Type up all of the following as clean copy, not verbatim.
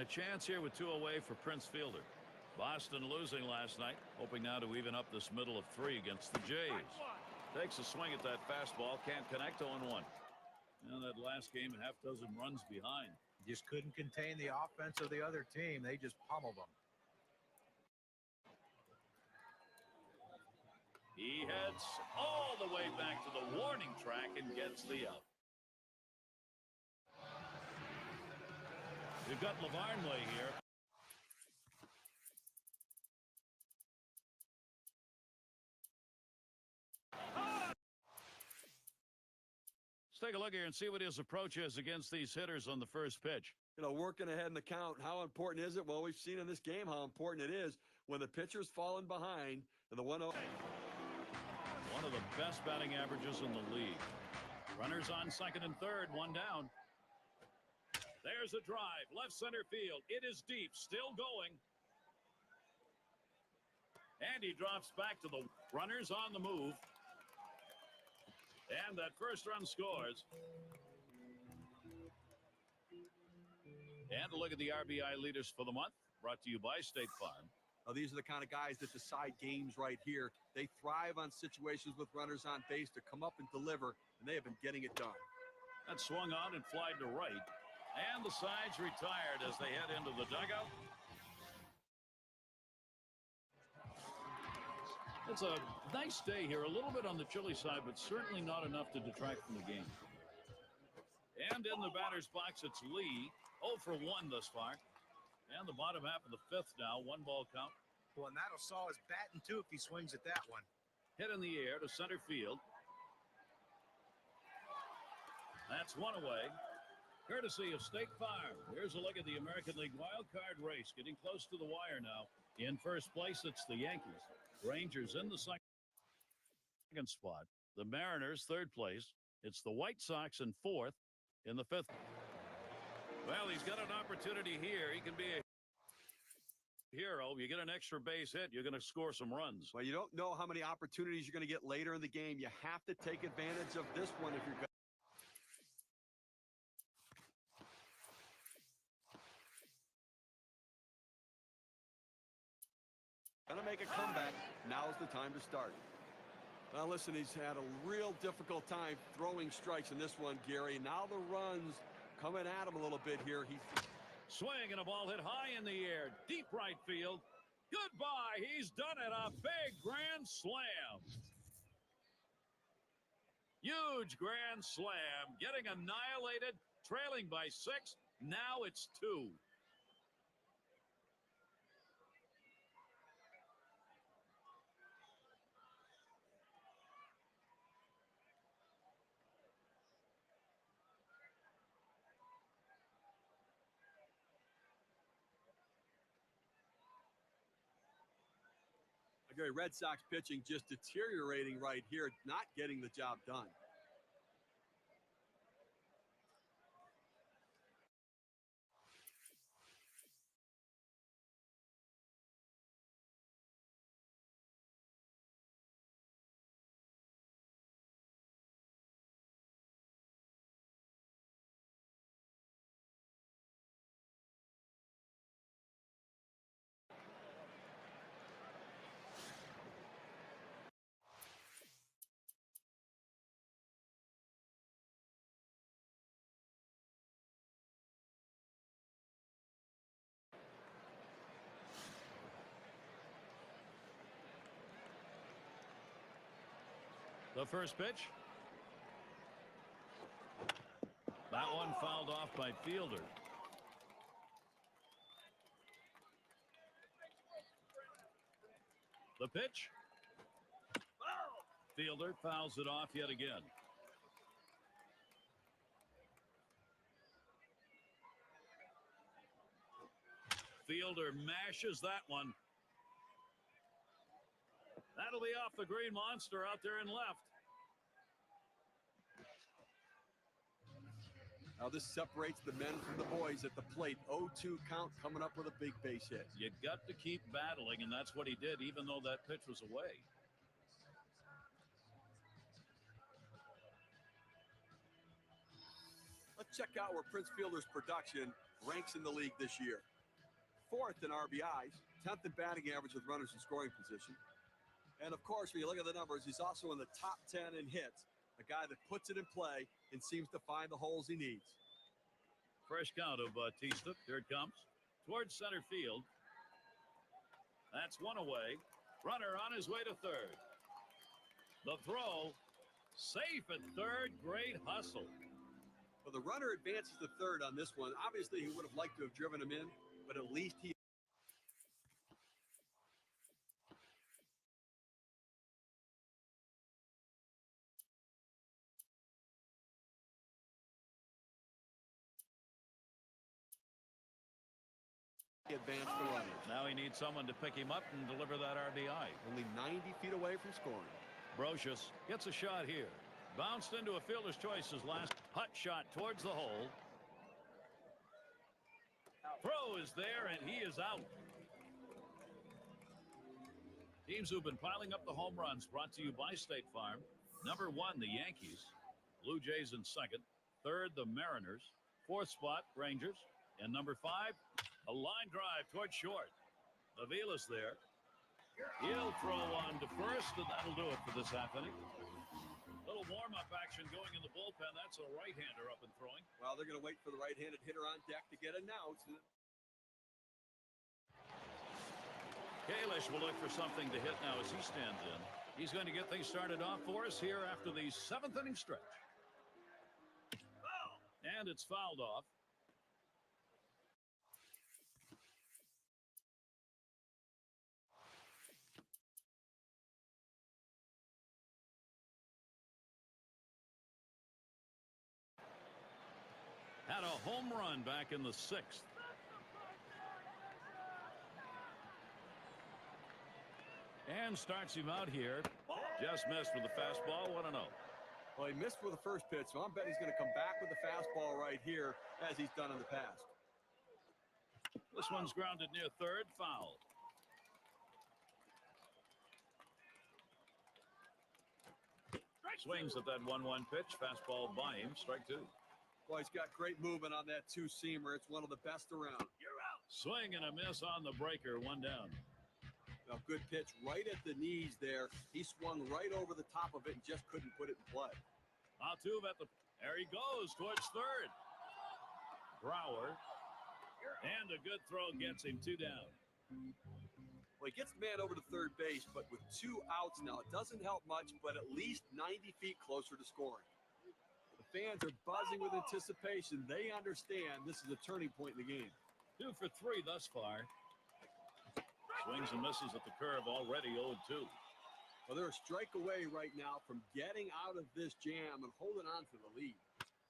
a chance here with 2 away for Prince Fielder. Boston losing last night, hoping now to even up this middle of 3 against the Jays. Takes a swing at that fastball, can't connect. 0-1. And that last game, half dozen runs behind. Just couldn't contain the offense of the other team. They just pummeled them. He heads all the way back to the warning track and gets the out. We've got Lavarnway here. Let's take a look here and see what his approach is against these hitters on the first pitch. You know, working ahead in the count. How important is it? Well, we've seen in this game how important it is when the pitcher's falling behind and the 1-0. One of the best batting averages in the league. Runners on second and third, 1 down. There's a drive, left center field. It is deep, still going. And he drops back to the runners on the move. And that first run scores. And a look at the RBI leaders for the month, brought to you by State Farm. Now, these are the kind of guys that decide games right here. They thrive on situations with runners on base to come up and deliver, and they have been getting it done. That swung on and flied to right. And the sides retired as they head into the dugout. It's a nice day here, a little bit on the chilly side, but certainly not enough to detract from the game. And in the batter's box, it's Lee, 0 for 1 thus far. And the bottom half of the 5th now, 1 ball count. Well, and that'll saw his batting, too, if he swings at that one. Hit in the air to center field. That's 1 away. Courtesy of State Farm. Here's a look at the American League wild card race. Getting close to the wire now. In first place, it's the Yankees. Rangers in the second spot. The Mariners, 3rd place. It's the White Sox in 4th. In the 5th. Well, he's got an opportunity here. He can be a hero. You get an extra base hit, you're going to score some runs. Well, you don't know how many opportunities you're going to get later in the game. You have to take advantage of this one if you're going. Gonna make a comeback. Now's the time to start. Now listen, he's had a real difficult time throwing strikes in this one, Gary. Now the runs coming at him a little bit here. He swing and a ball hit high in the air, deep right field. Goodbye. He's done it. A big grand slam. Huge grand slam. Getting annihilated, trailing by 6. Now it's 2. Gary, Red Sox pitching just deteriorating right here, not getting the job done. The first pitch. That one fouled off by Fielder. The pitch. Fielder fouls it off yet again. Fielder mashes that one. That'll be off the green monster out there and left. Now this separates the men from the boys at the plate. 0-2 count, coming up with a big base hit. You got to keep battling, and that's what he did, even though that pitch was away. Let's check out where Prince Fielder's production ranks in the league this year. 4th in RBIs, 10th in batting average with runners in scoring position. And, of course, when you look at the numbers, he's also in the top 10 in hits, a guy that puts it in play and seems to find the holes he needs. Fresh count of Bautista. Here it comes. Towards center field. That's one away. Runner on his way to third. The throw. Safe at third. Great hustle. Well, the runner advances to third on this one. Obviously, he would have liked to have driven him in, but at least he advanced the runner. Now he needs someone to pick him up and deliver that RBI. Only 90 feet away from scoring. Brocious gets a shot here. Bounced into a fielder's choice his last hut shot towards the hole. Throw is there, and he is out. Teams who've been piling up the home runs brought to you by State Farm. Number 1, the Yankees. Blue Jays in second. Third, the Mariners. Fourth spot, Rangers. And number 5, a line drive towards short. Avila's there. He'll throw on to first, and that'll do it for this half inning. Little warm-up action going in the bullpen. That's a right-hander up and throwing. Well, they're going to wait for the right-handed hitter on deck to get announced. Kalish will look for something to hit now as he stands in. He's going to get things started off for us here after the 7th inning stretch. And it's fouled off. Had a home run back in the 6th. And starts him out here. Just missed with the fastball. 1-0. Well, he missed with the first pitch, so I'm betting he's going to come back with the fastball right here, as he's done in the past. This one's grounded near third. Foul. Swings at that 1-1 pitch. Fastball by him. Strike 2. Well, he's got great movement on that two-seamer. It's one of the best around. You're out. Swing and a miss on the breaker. 1 down. A good pitch right at the knees there. He swung right over the top of it and just couldn't put it in play. Altuve at the... There he goes towards third. Brower. And a good throw gets him 2 down. Well, he gets the man over to third base, but with 2 outs now, it doesn't help much, but at least 90 feet closer to scoring. The fans are buzzing with anticipation. They understand this is a turning point in the game. 2 for 3 thus far. Swings and misses at the curve, already 0-2. Well, they're a strike away right now from getting out of this jam and holding on to the lead.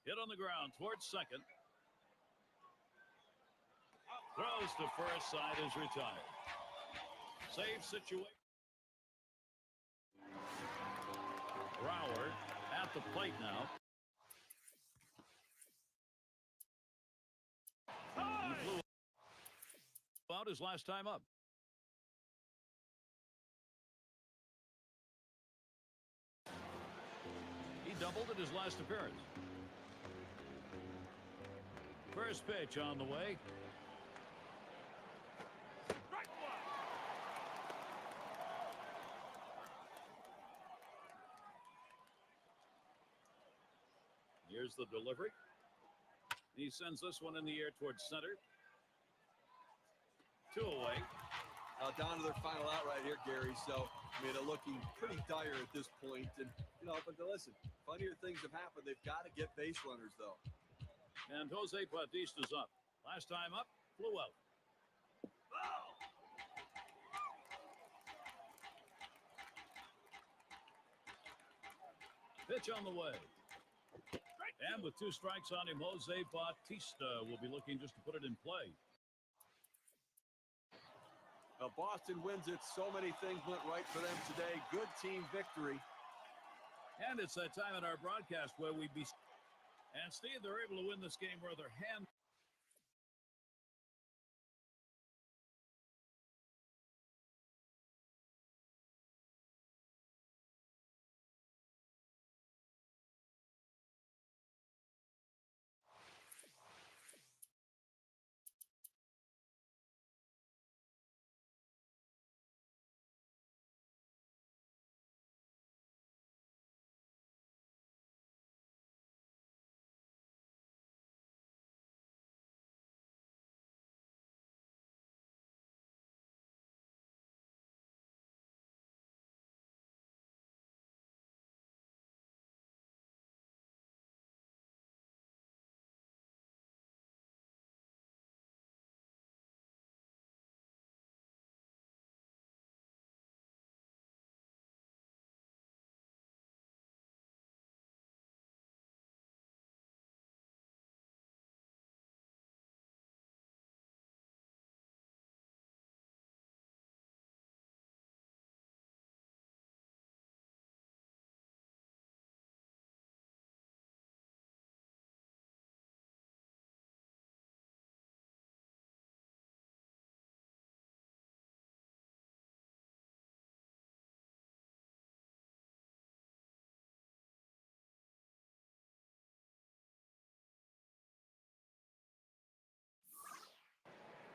Hit on the ground towards second. Throws to first, side is retired. Save situation. Brower at the plate now. He flew out his last time up. He doubled at his last appearance. First pitch on the way. Here's the delivery. He sends this one in the air towards center. 2 away. Down to their final out right here, Gary. So, I mean, they're looking pretty dire at this point. And, you know, but listen, funnier things have happened. They've got to get base runners, though. And Jose Bautista's up. Last time up, flew out. Pitch on the way. And with 2 strikes on him, Jose Bautista will be looking just to put it in play. Now, Boston wins it. So many things went right for them today. Good team victory. And it's that time in our broadcast where we be... And Steve, they're able to win this game where their hand...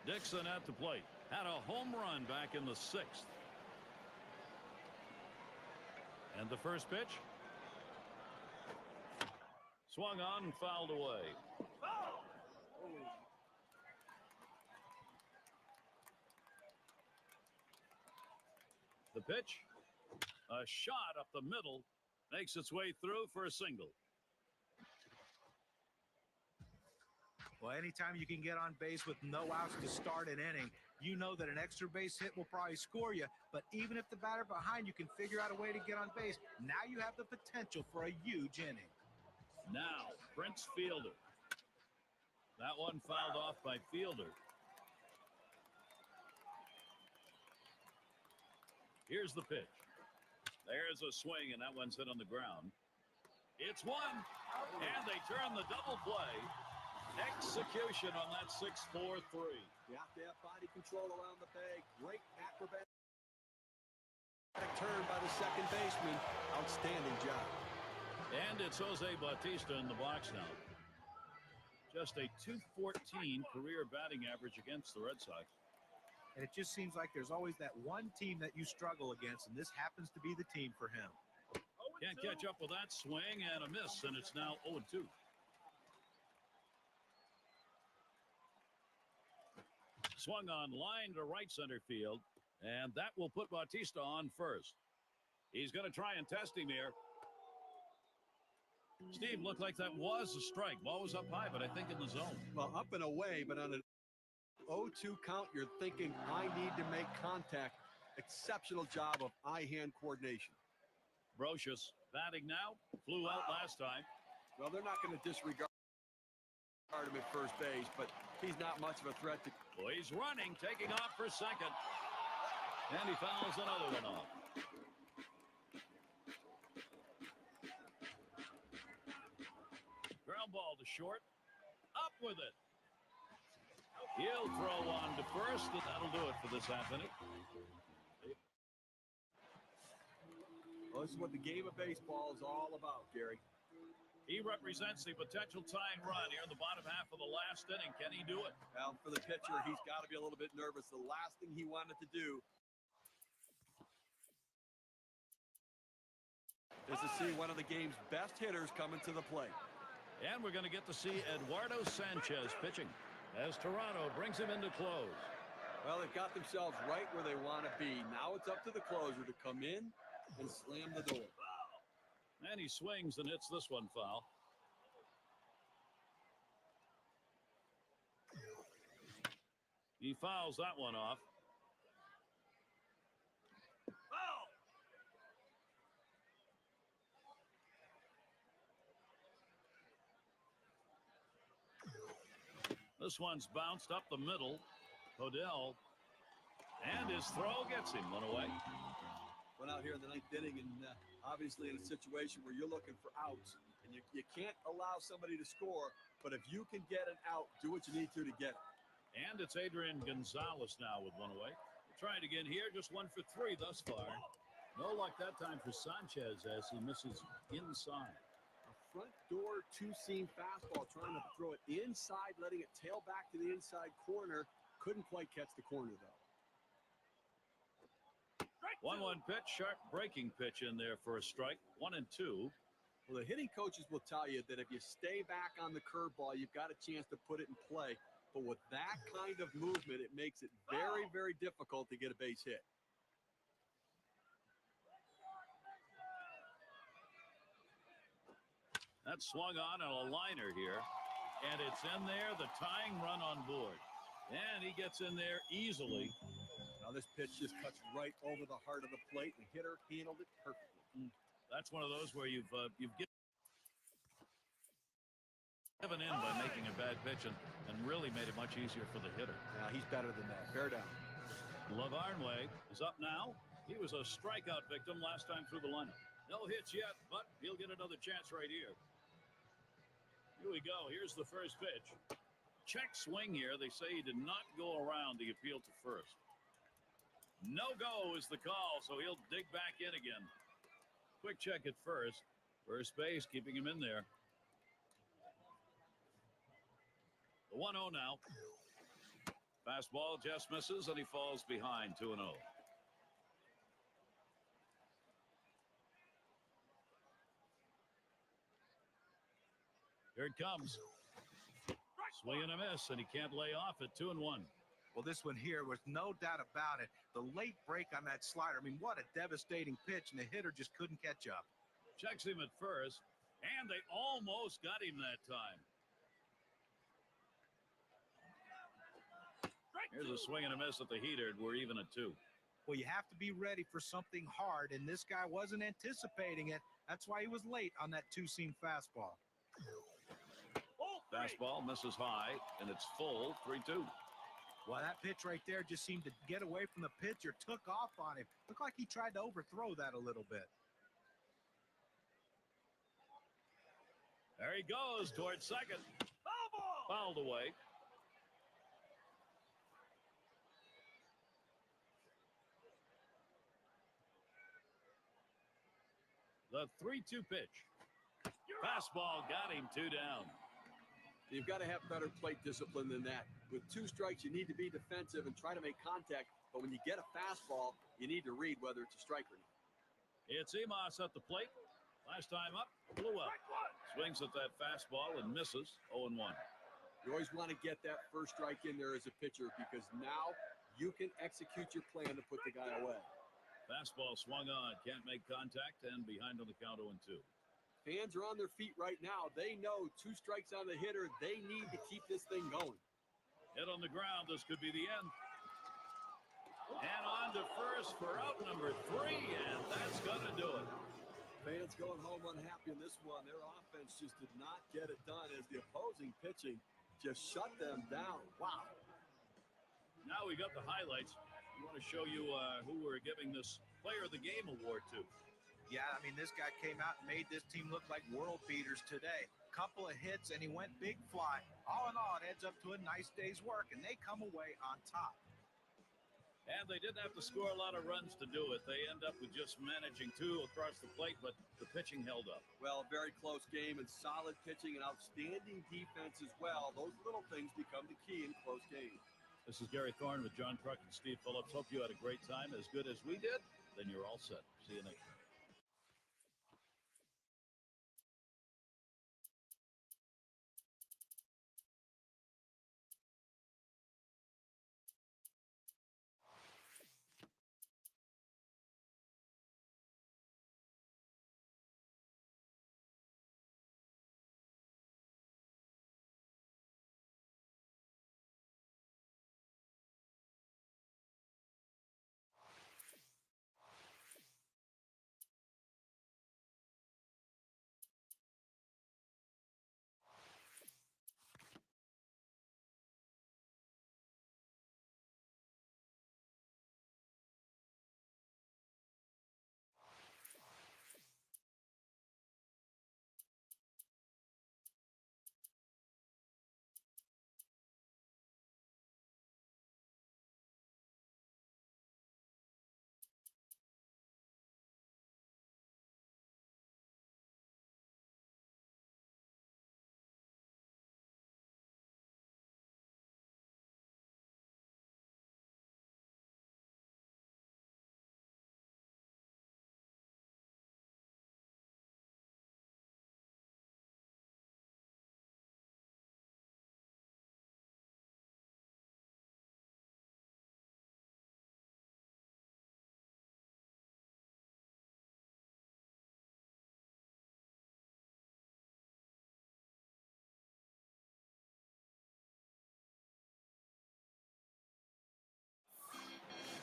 Dixon at the plate. Had a home run back in the 6th. And the first pitch. Swung on and fouled away. The pitch. A shot up the middle. Makes its way through for a single. Well, anytime you can get on base with no outs to start an inning, you know that an extra base hit will probably score you. But even if the batter behind you can figure out a way to get on base, now you have the potential for a huge inning. Now, Prince Fielder. That one fouled off by Fielder. Here's the pitch. There's a swing, and that one's hit on the ground. It's one, and they turn the double play. Execution on that 6-4-3. You have to have body control around the bag. Great acrobatic turn by the second baseman. Outstanding job. And it's Jose Bautista in the box now. Just a .214 career batting average against the Red Sox. And it just seems like there's always that one team that you struggle against, and this happens to be the team for him. Can't catch up with that swing, and a miss, and it's now 0-2. Swung on line to right center field, and that will put Bautista on first. He's going to try and test him here. Steve, looked like that was a strike. Ball was up high, but I think in the zone. Well, up and away, but on an 0-2 count, you're thinking, I need to make contact. Exceptional job of eye-hand coordination. Brocious batting now. Flew out last time. Well, they're not going to disregard him at first base, but he's not much of a threat to. Well, he's running, taking off for second. And he fouls another one off. Ground ball to short. Up with it. He'll throw on to first, and that'll do it for this half inning. Well, this is what the game of baseball is all about, Gary. He represents the potential tying run here in the bottom half of the last inning. Can he do it? Well, for the pitcher, he's got to be a little bit nervous. The last thing he wanted to do is to see one of the game's best hitters coming to the plate. And we're going to get to see Eduardo Sanchez pitching as Toronto brings him into close. Well, they've got themselves right where they want to be. Now it's up to the closer to come in and slam the door. And he swings and hits this one foul. He fouls that one off. This one's bounced up the middle. Odell. And his throw gets him one away. Went out here in the ninth inning, and obviously in a situation where you're looking for outs, and you can't allow somebody to score, but if you can get an out, do what you need to get it. And it's Adrian Gonzalez now with one away. Trying again here, just 1 for 3 thus far. No luck that time for Sanchez as he misses inside. A front door two-seam fastball, trying to throw it inside, letting it tail back to the inside corner. Couldn't quite catch the corner, though. 1-1 pitch, sharp breaking pitch in there for a strike. 1-2. Well, the hitting coaches will tell you that if you stay back on the curveball, you've got a chance to put it in play. But with that kind of movement, it makes it very, very difficult to get a base hit. That's swung on a liner here. And it's in there, the tying run on board. And he gets in there easily. Now this pitch just cuts right over the heart of the plate. The hitter handled it perfectly. That's one of those where you've given in by making a bad pitch and really made it much easier for the hitter. Now he's better than that. Bear down. Lavarnway is up now. He was a strikeout victim last time through the lineup. No hits yet, but he'll get another chance right here. Here we go. Here's the first pitch. Check swing here. They say he did not go around the appeal to first. No go is the call, so he'll dig back in again. Quick check at first. First base, keeping him in there. The 1-0 now. Fastball just misses, and he falls behind 2-0. Here it comes. Swing and a miss, and he can't lay off at 2-1. Well, this one here was no doubt about it. The late break on that slider. I mean, what a devastating pitch, and the hitter just couldn't catch up. Checks him at first, and they almost got him that time. Here's a swing and a miss at the heater. We're even at 2. Well, you have to be ready for something hard, and this guy wasn't anticipating it. That's why he was late on that two-seam fastball. Fastball misses high, and it's full, 3-2. Well, that pitch right there just seemed to get away from the pitcher, took off on him. Looked like he tried to overthrow that a little bit. There he goes towards second. Foul ball! Fouled away. The 3-2 pitch. Fastball got him 2 down. You've got to have better plate discipline than that. With 2 strikes, you need to be defensive and try to make contact. But when you get a fastball, you need to read whether it's a strike or not. It's Emos at the plate. Last time up, blew up. Swings at that fastball and misses 0-1. You always want to get that first strike in there as a pitcher because now you can execute your plan to put the guy away. Fastball swung on, can't make contact, and behind on the count 0-2. Fans are on their feet right now. They know 2 strikes on the hitter. They need to keep this thing going. Hit on the ground. This could be the end. And on to first for out number 3, and that's going to do it. Fans going home unhappy in this one. Their offense just did not get it done as the opposing pitching just shut them down. Wow. Now we got the highlights. We want to show you who we're giving this Player of the Game award to. Yeah, I mean, this guy came out and made this team look like world beaters today. Couple of hits, and he went big fly. All in all, it adds up to a nice day's work, and they come away on top. And they didn't have to score a lot of runs to do it. They end up with just managing 2 across the plate, but the pitching held up. Well, very close game and solid pitching and outstanding defense as well. Those little things become the key in close games. This is Gary Thorne with John Kruk and Steve Phillips. Hope you had a great time, as good as we did. Then you're all set. See you next time.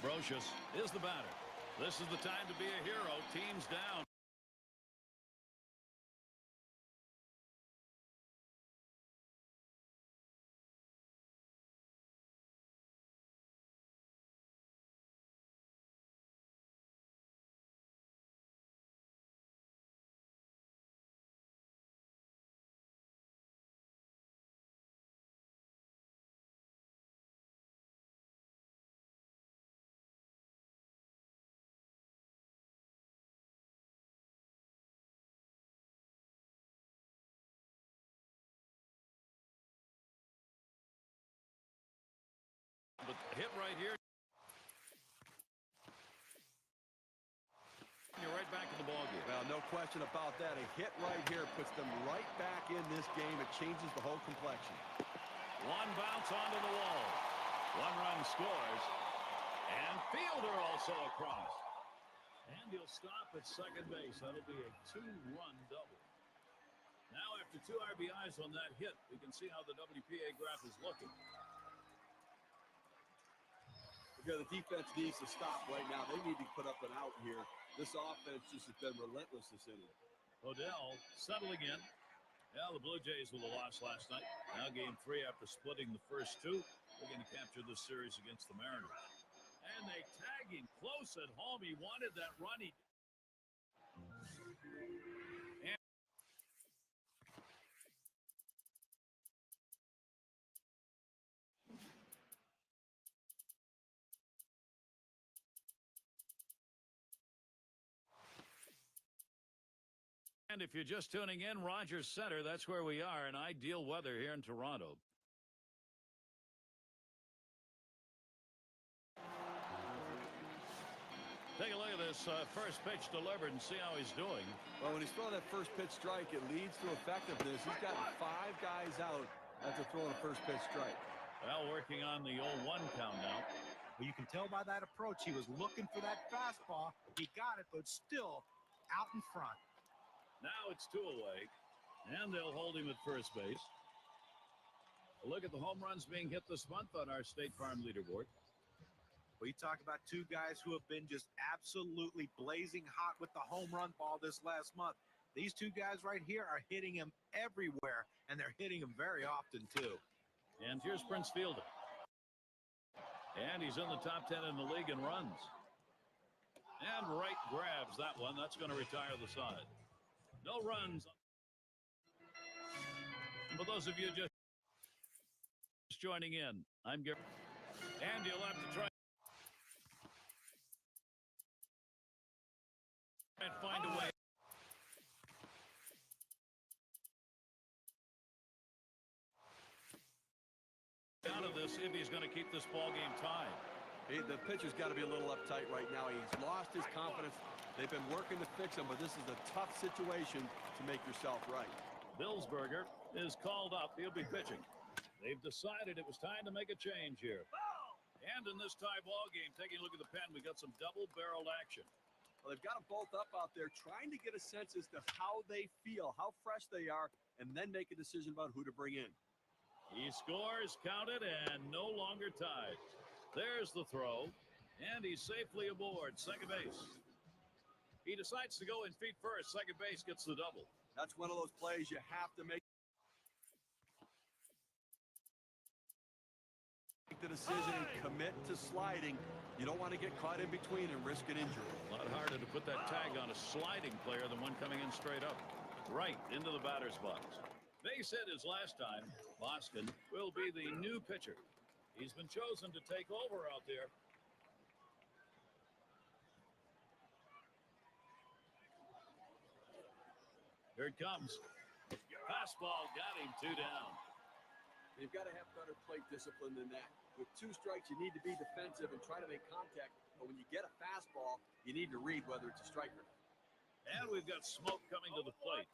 Brocious is the batter. This is the time to be a hero. Team's down. right here. You're right back in the ballgame. Well, no question about that. A hit right here puts them right back in this game. It changes the whole complexion. One bounce onto the wall. One run scores. And fielder also across. And he'll stop at second base. That'll be a 2-run double. Now, after 2 RBIs on that hit, we can see how the WPA graph is looking. Yeah, the defense needs to stop right now. They need to put up an out here. This offense just has been relentless this inning. Odell settling in. Yeah, the Blue Jays with a loss last night. Now game 3 after splitting the first 2. They're going to capture this series against the Mariners. And they tag him close at home. He wanted that run. And if you're just tuning in, Rogers Center, that's where we are in ideal weather here in Toronto. Take a look at this first pitch delivered and see how he's doing. Well, when he's throwing that first pitch strike, it leads to effectiveness. He's got 5 guys out after throwing a first pitch strike. Well, working on the 0-1 count now. Well, you can tell by that approach, he was looking for that fastball. He got it, but still out in front. Now it's 2 away, and they'll hold him at first base. A look at the home runs being hit this month on our State Farm leaderboard. We talk about 2 guys who have been just absolutely blazing hot with the home run ball this last month. These 2 guys right here are hitting him everywhere, and they're hitting him very often, too. And here's Prince Fielder. And he's in the top 10 in the league in runs. And Wright grabs that one. That's going to retire the side. No runs. For those of you just joining in, I'm Gary. And you'll have to try and find a way out of this if he's going to keep this ball game tied. Hey, the pitcher's got to be a little uptight right now. He's lost his confidence. They've been working to fix him, but this is a tough situation to make yourself right. Billsberger is called up. He'll be pitching. They've decided it was time to make a change here. And in this tie ball game, taking a look at the pen, we got some double-barreled action. Well, they've got them both up out there trying to get a sense as to how they feel, how fresh they are, and then make a decision about who to bring in. He scores, counted, and no longer tied. There's the throw, and he's safely aboard second base. He decides to go in feet first. Second base gets the double. That's one of those plays you have to make the decision and commit to sliding. You don't want to get caught in between and risk an injury. A lot harder to put that tag on a sliding player than one coming in straight up. Right into the batter's box. Base hit his last time. Boston will be the new pitcher. He's been chosen to take over out there. Here it comes. Fastball got him 2 down. You've got to have better plate discipline than that. With 2 strikes, you need to be defensive and try to make contact. But when you get a fastball, you need to read whether it's a strike or not. And we've got Smoke coming to the plate.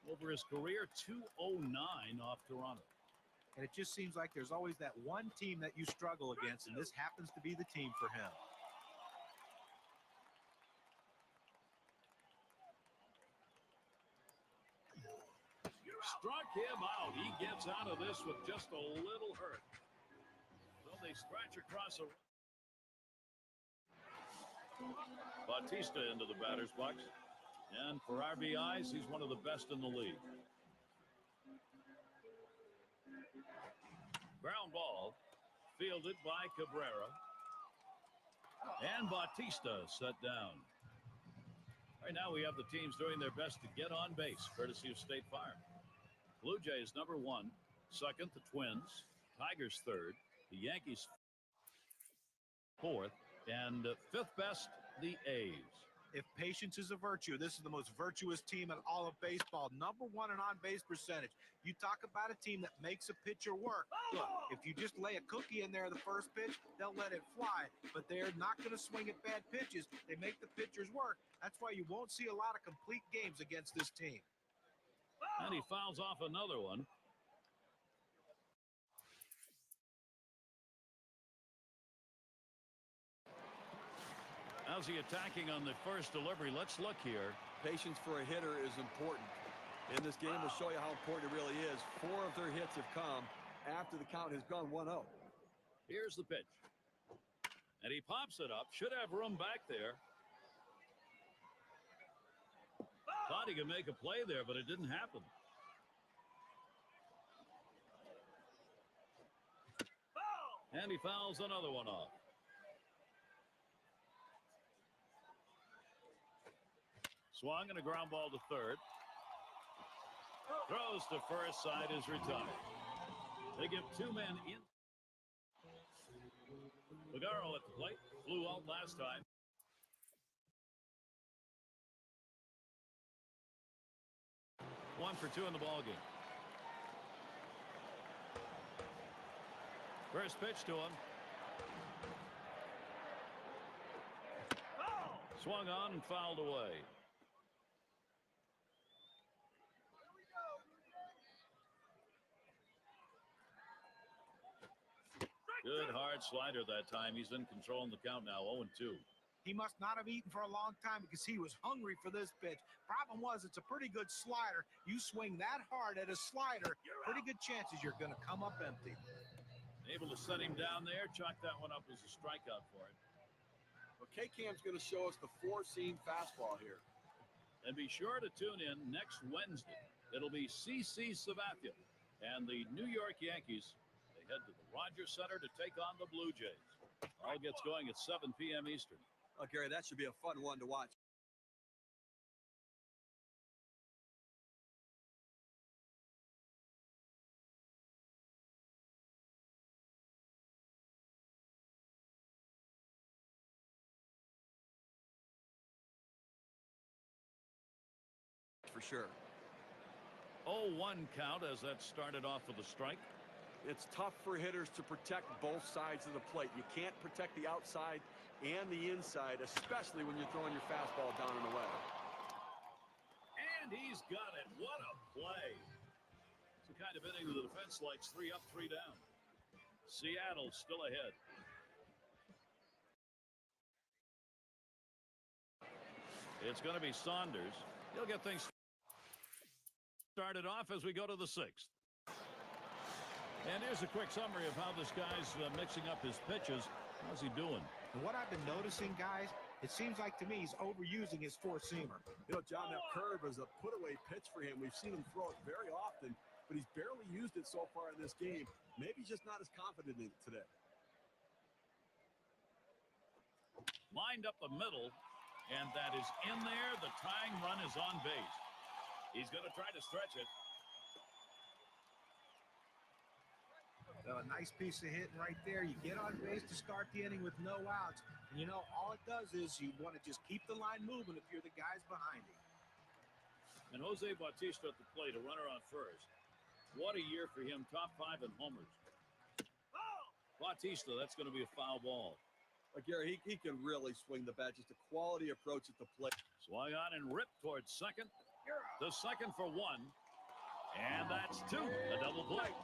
Over his career, 209 off Toronto. And it just seems like there's always that one team that you struggle against, and this happens to be the team for him. Struck him out. He gets out of this with just a little hurt. So they scratch across a... Bautista into the batter's box. And for RBIs, he's one of the best in the league. Ground ball fielded by Cabrera. And Bautista set down. Right now we have the teams doing their best to get on base, courtesy of State Farm. Blue Jays number 1, second the Twins, Tigers third, the Yankees fourth, and fifth best the A's. If patience is a virtue, this is the most virtuous team in all of baseball. #1 in on-base percentage. You talk about a team that makes a pitcher work. Look, if you just lay a cookie in there the first pitch, they'll let it fly. But they're not going to swing at bad pitches. They make the pitchers work. That's why you won't see a lot of complete games against this team. And he fouls off another one. How's he attacking on the first delivery? Let's look here. Patience for a hitter is important. In this game, we'll show you how important it really is. 4 of their hits have come after the count has gone 1-0. Here's the pitch. And he pops it up. Should have room back there. Thought he could make a play there, but it didn't happen. And he fouls another one off. Swung and a ground ball to third. Throws to first, side is retired. They give 2 men in. Ligaro at the plate. Flew out last time. One for 2 in the ballgame. First pitch to him. Swung on and fouled away. Good hard slider that time. He's in control in the count now, 0-2. He must not have eaten for a long time because he was hungry for this pitch. Problem was, it's a pretty good slider. You swing that hard at a slider, pretty good chances you're going to come up empty. Able to set him down there. Chalk that one up as a strikeout for him. Well, K-Cam's going to show us the 4-seam fastball here. And be sure to tune in next Wednesday. It'll be CC Sabathia and the New York Yankees. They head to the Rogers Center to take on the Blue Jays. All gets going at 7 p.m. Eastern. Oh, Gary, that should be a fun one to watch. For sure. 0-1 count as that started off with a strike. It's tough for hitters to protect both sides of the plate. You can't protect the outside and the inside, especially when you're throwing your fastball down and away. And he's got it. What a play. It's the kind of inning the defense likes. 3 up, 3 down. Seattle still ahead. It's going to be Saunders. He'll get things started off as we go to the 6th. And here's a quick summary of how this guy's mixing up his pitches. How's he doing? And what I've been noticing, guys, it seems like to me he's overusing his 4-seamer. You know, John, that curve is a put-away pitch for him. We've seen him throw it very often, but he's barely used it so far in this game. Maybe he's just not as confident in it today. Lined up the middle, and that is in there. The tying run is on base. He's going to try to stretch it. A nice piece of hitting right there. You get on base to start the inning with no outs. And, you know, all it does is you want to just keep the line moving if you're the guys behind him. And Jose Bautista at the plate, a runner on first. What a year for him. Top 5 in homers. Bautista, that's going to be a foul ball. Gary, he can really swing the bat. Just a quality approach at the plate. Swung on and ripped towards second. The second for 1. And that's 2. A double play.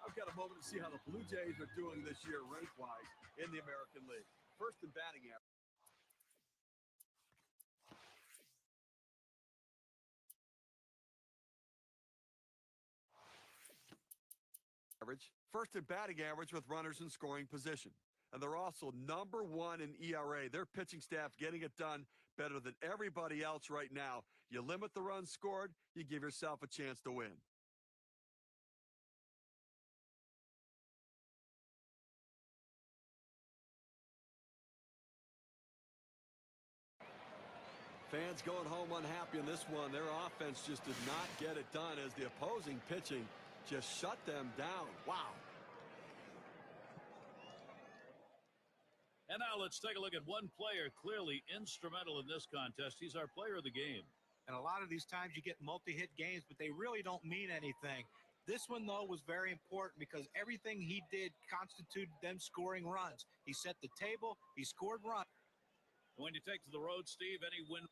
I've got a moment to see how the Blue Jays are doing this year rank-wise in the American League. First in batting average. First in batting average with runners in scoring position. And they're also #1 in ERA. Their pitching staff getting it done better than everybody else right now. You limit the runs scored, you give yourself a chance to win. Fans going home unhappy in this one. Their offense just did not get it done as the opposing pitching just shut them down. Wow. And now let's take a look at one player clearly instrumental in this contest. He's our player of the game. And a lot of these times you get multi-hit games, but they really don't mean anything. This one, though, was very important because everything he did constituted them scoring runs. He set the table. He scored runs. When you take to the road, Steve, any win.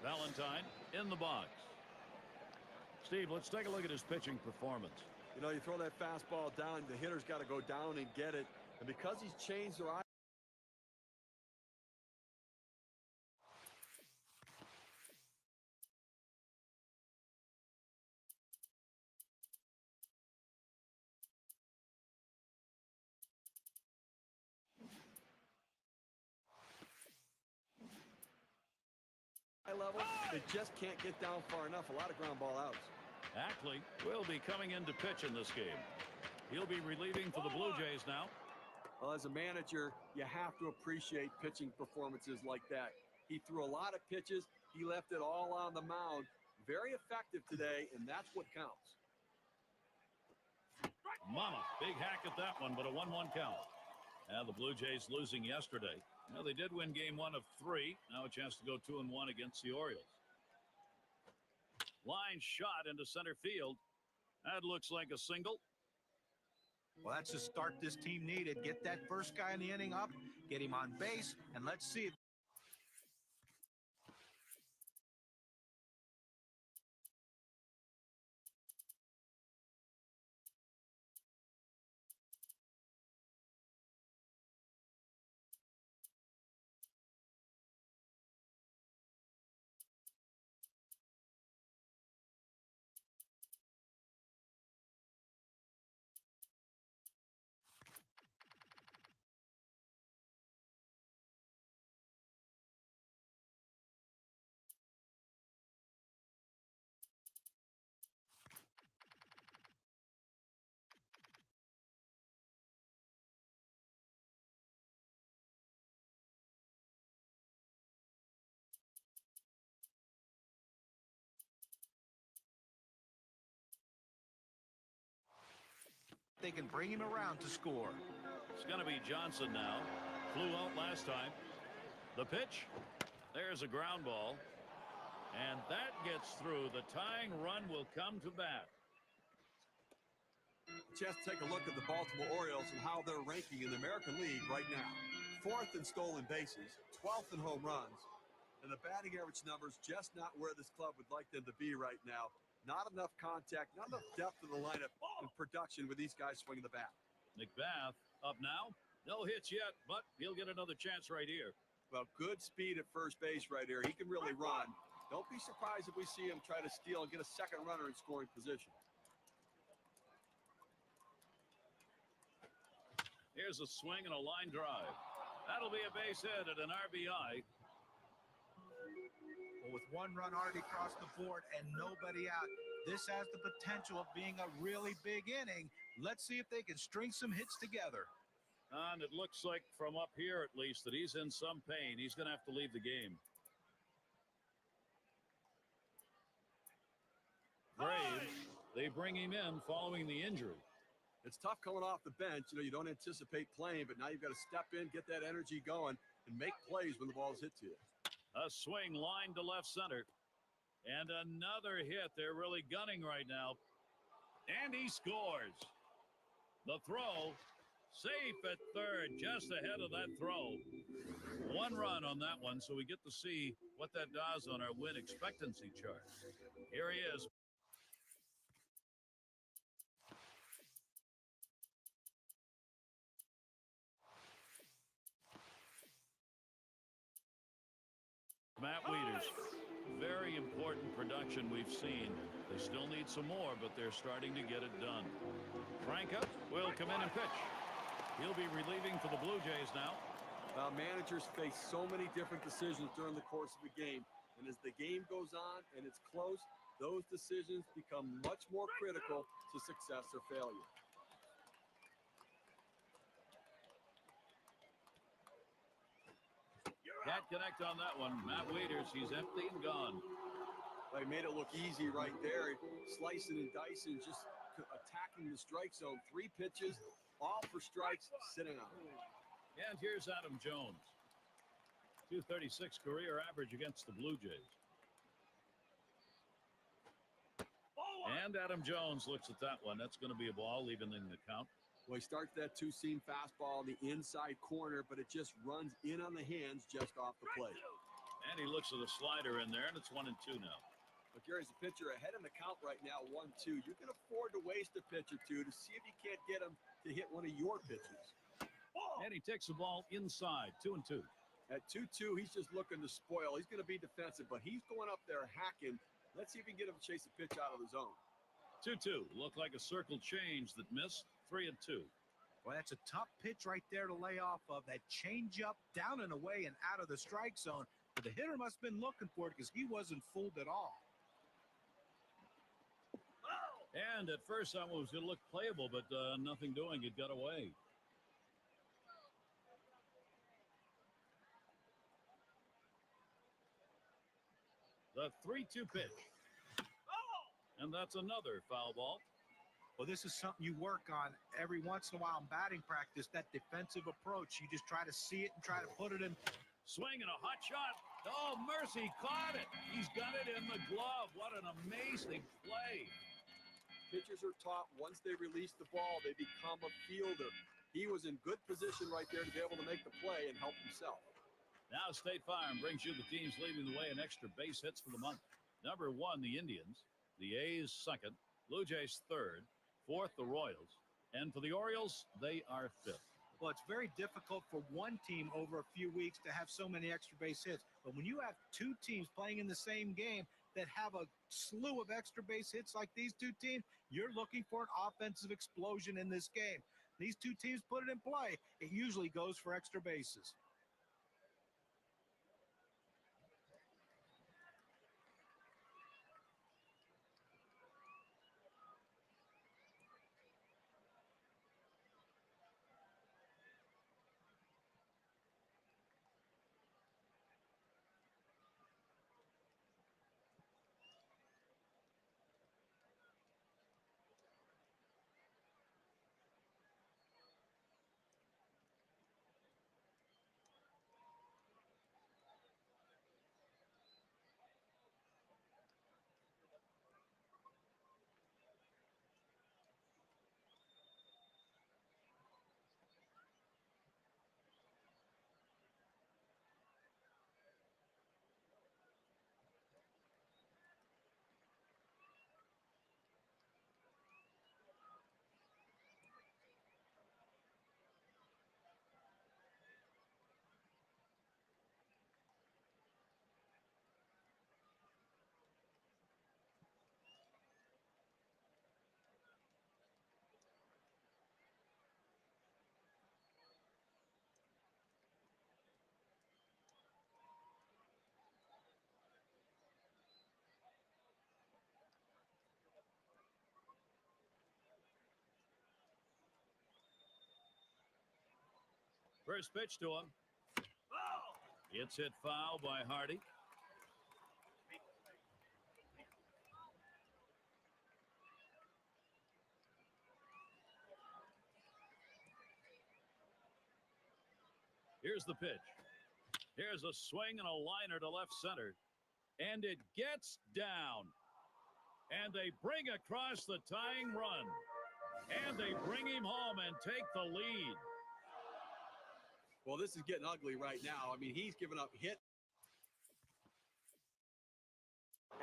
Valentine in the box. Steve, let's take a look at his pitching performance. You know, you throw that fastball down, the hitter's got to go down and get it. And because he's changed their eye. Level, they just can't get down far enough. A lot of ground ball outs. Ackley will be coming in to pitch in this game. He'll be relieving for the Blue Jays now. Well, as a manager, you have to appreciate pitching performances like that. He threw a lot of pitches. He left it all on the mound. Very effective today, and that's what counts. Mama, big hack at that one, but a 1-1 count. And the Blue Jays losing yesterday. Now, they did win game 1 of 3. Now a chance to go 2-1 against the Orioles. Line shot into center field. That looks like a single. Well, that's the start this team needed. Get that first guy in the inning up, get him on base, and let's see if they can bring him around to score. It's going to be Johnson now. Flew out last time. The pitch. There's a ground ball. And that gets through. The tying run will come to bat. Just take a look at the Baltimore Orioles and how they're ranking in the American League right now. 4th in stolen bases, 12th in home runs, and the batting average numbers just not where this club would like them to be right now. Not enough contact, not enough depth in the lineup and production with these guys swinging the bat. McBath up now. No hits yet, but he'll get another chance right here. Well, good speed at first base right here. He can really run. Don't be surprised if we see him try to steal and get a second runner in scoring position. Here's a swing and a line drive. That'll be a base hit at an RBI. Well, with one run already across the board and nobody out, this has the potential of being a really big inning. Let's see if they can string some hits together. And it looks like from up here at least that he's in some pain. He's going to have to leave the game. Graves, they bring him in following the injury. It's tough coming off the bench. You don't anticipate playing, but now you've got to step in, get that energy going, and make plays when the ball's hit to you. A swing line to left center. And another hit. They're really gunning right now. And he scores. The throw. Safe at third. Just ahead of that throw. One run on that one, so we get to see what that does on our win expectancy chart. Here he is. Matt Wieters, very important production we've seen. They still need some more, but they're starting to get it done. Franca will come in and pitch. He'll be relieving for the Blue Jays now. Managers face so many different decisions during the course of a game, and as the game goes on and it's close, those decisions become much more critical to success or failure. Can't connect on that one. Matt Wieters, he's empty and gone. They made it look easy right there. Slicing and dicing, just attacking the strike zone. 3 pitches, all for strikes, sitting on. And here's Adam Jones. 236 career average against the Blue Jays. And Adam Jones looks at that one. That's going to be a ball, leaving in the count. Well, he starts that 2-seam fastball in the inside corner, but it just runs in on the hands just off the plate. And he looks at a slider in there, and it's 1-2 now. But Gary's a pitcher ahead in the count right now, 1-2. You can afford to waste a pitch or two to see if you can't get him to hit one of your pitches. And he takes the ball inside, 2-2. At 2-2, he's just looking to spoil. He's going to be defensive, but he's going up there hacking. Let's see if we can get him to chase a pitch out of the zone. 2-2. Looked like a circle change that missed. 3-2. Well, that's a tough pitch right there to lay off of. That changeup down and away and out of the strike zone. But the hitter must have been looking for it because he wasn't fooled at all. And at first, I was going to look playable, but nothing doing. It got away. The 3-2 pitch. And that's another foul ball. Well, this is something you work on every once in a while in batting practice, that defensive approach. You just try to see it and try to put it in. Swing and a hot shot. Oh, mercy, caught it. He's got it in the glove. What an amazing play. Pitchers are taught once they release the ball, they become a fielder. He was in good position right there to be able to make the play and help himself. Now State Farm brings you the teams leading the way in extra base hits for the month. Number 1, the Indians. The A's 2nd. Blue Jays 3rd. 4th, the Royals. And for the Orioles, they are 5th. Well, it's very difficult for one team over a few weeks to have so many extra base hits. But when you have 2 teams playing in the same game that have a slew of extra base hits like these 2 teams, you're looking for an offensive explosion in this game. These 2 teams put it in play. It usually goes for extra bases. First pitch to him. It's hit foul by Hardy. Here's the pitch. Here's a swing and a liner to left center. And it gets down. And they bring across the tying run. And they bring him home and take the lead. Well, this is getting ugly right now. I mean, he's giving up hit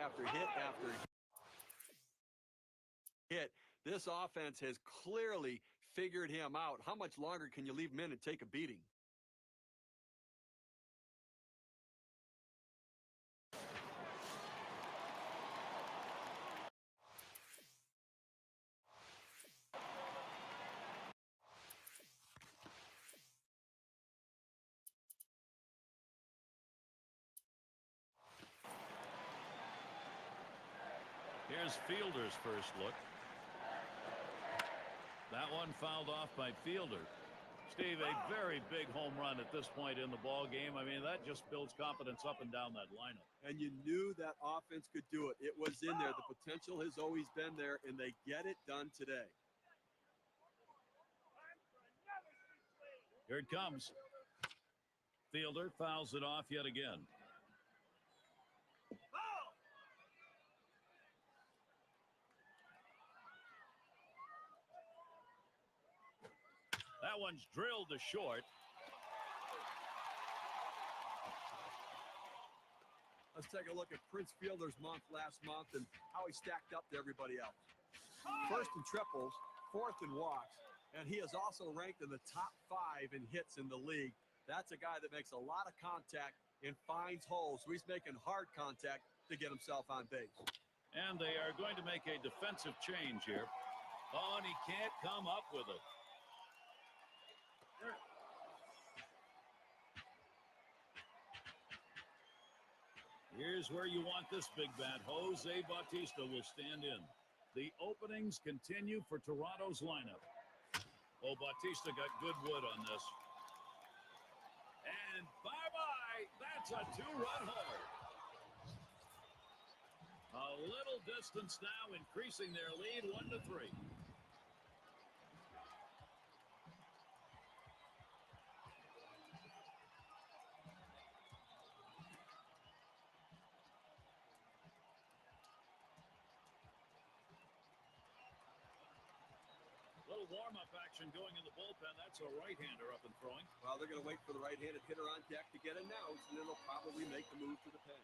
after hit after hit. This offense has clearly figured him out. How much longer can you leave him in and take a beating? Here's Fielder's first look. That one fouled off by Fielder. Steve, a very big home run at this point in the ball game. I mean, that just builds confidence up and down that lineup. And you knew that offense could do it. It was in there. The potential has always been there, and they get it done today. Here it comes. Fielder fouls it off yet again. That one's drilled to short. Let's take a look at Prince Fielder's month last month and how he stacked up to everybody else. First in triples, fourth in walks, and he is also ranked in the top 5 in hits in the league. That's a guy that makes a lot of contact and finds holes, so he's making hard contact to get himself on base. And they are going to make a defensive change here. Oh, and he can't come up with it. Here's where you want this big bat. Jose Bautista will stand in. The openings continue for Toronto's lineup. Oh, Bautista got good wood on this. And bye-bye. That's a 2-run homer. A little distance now, increasing their lead 1-3. Warm-up action going in the bullpen. That's a right-hander up and throwing. Well, they're going to wait for the right-handed hitter on deck to get announced, and then they'll probably make the move to the pen.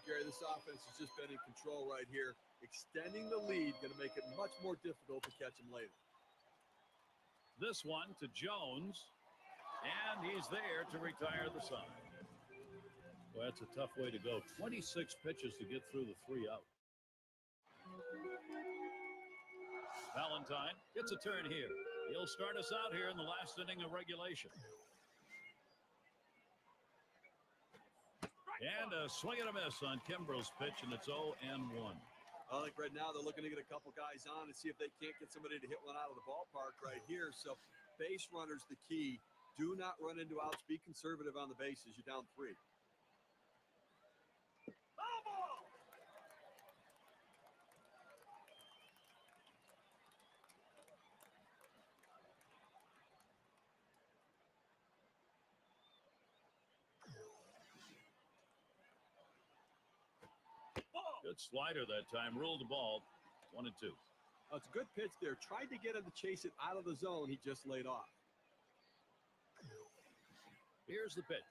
Gary, this offense has just been in control right here. Extending the lead going to make it much more difficult to catch him later. This one to Jones, and he's there to retire the side. Well, that's a tough way to go. 26 pitches to get through the 3 out. Valentine gets a turn here. He'll start us out here in the last inning of regulation. And a swing and a miss on Kimbrel's pitch, and it's 0-1. I think right now they're looking to get a couple guys on and see if they can't get somebody to hit one out of the ballpark right here. So base runner's the key. Do not run into outs. Be conservative on the bases. You're down 3. Good slider that time. Ruled the ball. 1-2. Oh, it's a good pitch there. Tried to get him to chase it out of the zone. He just laid off. Here's the pitch.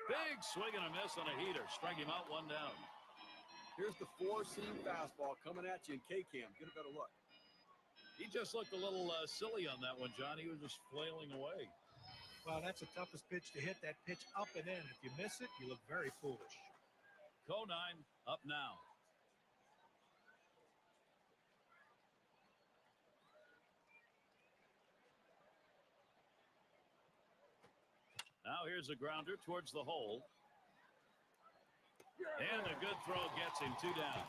Big swing and a miss on a heater. Strike him out, 1 down. Here's the 4-seam fastball coming at you in K-Cam. Get a better look. He just looked a little silly on that one, John. He was just flailing away. Well, that's the toughest pitch to hit. That pitch up and in. If you miss it, you look very foolish. Conine up now. Now here's a grounder towards the hole. And a good throw gets him 2 down.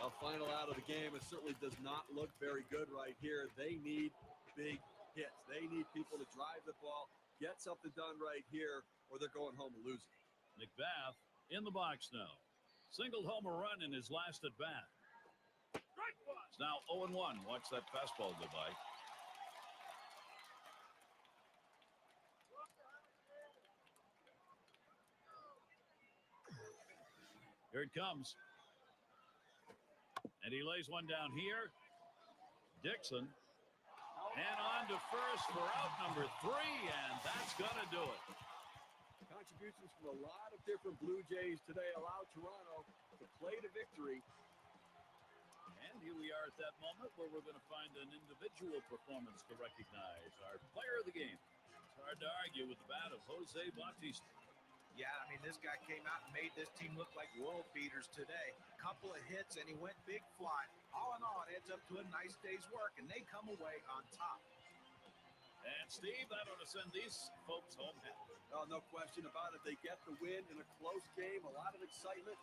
A final out of the game. It certainly does not look very good right here. They need big hits. drive the ball, get something done right here, or they're going home and losing. McBath in the box now. Singled home a run in his last at bat. It's now 0-1. Watch that fastball go by. Here it comes. And he lays one down here. Dixon. And on to first for out number 3, and that's going to do it. Contributions from a lot of different Blue Jays today allowed Toronto to play to victory. And here we are at that moment where we're going to find an individual performance to recognize our player of the game. It's hard to argue with the bat of Jose Bautista. Yeah, I mean, this guy came out and made this team look like world beaters today. Couple of hits, and he went big fly. All in all, it adds up to a nice day's work, and they come away on top. And, Steve, that ought to send these folks home happy. Oh, no question about it. They get the win in a close game, a lot of excitement.